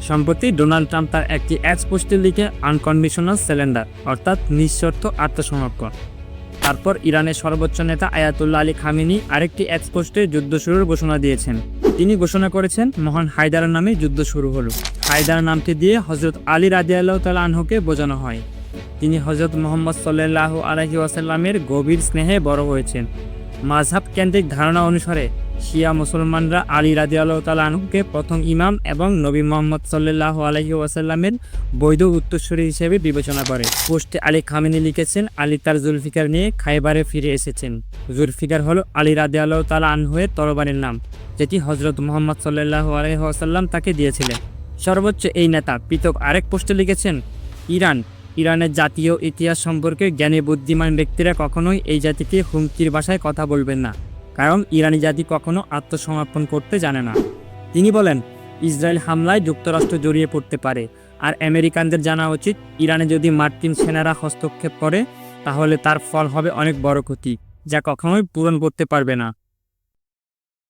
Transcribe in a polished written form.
সম্প্রতি Donald Trump তার একটি এক্স পোস্টে লিখে আনকন্ডিশনাল সারেন্ডার অর্থাৎ নিঃশর্ত আত্মসমর্পণ। তারপর ইরানের সর্বোচ্চ নেতা আয়াতুল্লাহ আলী খামেনি আরেকটি এক্স পোস্টে যুদ্ধ শুরুর ঘোষণা দিয়েছেন। তিনি ঘোষণা করেছেন মহান হায়দার নামে যুদ্ধ শুরু হলো। হায়দার নামটি দিয়ে হযরত আলী রাদিয়াল্লাহু তাআলা আনহুকে বোঝানো হয়। তিনি হযরত মুহাম্মদ সাল্লাল্লাহু আলাইহি ওয়াসাল্লামের গভীর স্নেহে বড় হয়েছেন। মাযহাব কেন্দ্রিক ধারণা অনুসারে শিয়া মুসলমানরা আলী রাদিয়াল্লাহু তাআলা আনহুকে প্রথম ইমাম এবং নবী মুহাম্মদ সাল্লাল্লাহু আলাইহি ওয়াসাল্লামের বৈধ উত্তরসূরি হিসেবে বিবেচনা করে। পোস্টে আলী খামেনি লিখেছেন, আলী তার জুলফিকার নিয়ে খায়বারে ফিরে এসেছেন। জুলফিকার হলো আলী রাদিয়াল্লাহু তাআলা আনহুয়ের তরবারির নাম, যেটি হযরত মুহাম্মদ সাল্লাল্লাহু আলাইহি ওয়াসাল্লাম তাকে দিয়েছিলেন। সর্বোচ্চ এই নেতা পৃথক আরেক পোস্টে লিখেছেন, ইরানের জাতীয় ইতিহাস সম্পর্কে জ্ঞানী বুদ্ধিমান ব্যক্তিরা কখনোই এই জাতিকে হুমকির ভাষায় কথা বলবেন না, কারণ ইরানি জাতি কখনো আত্মসমর্পণ করতে জানে না। তিনি বলেন, ইসরায়েল হামলায় যুক্তরাষ্ট্র জড়িয়ে পড়তে পারে, আর আমেরিকানদের জানা উচিত ইরানে যদি মার্কিন সেনারা হস্তক্ষেপ করে তাহলে তার ফল হবে অনেক বড় ক্ষতি, যা কখনোই পূরণ করতে পারবে না।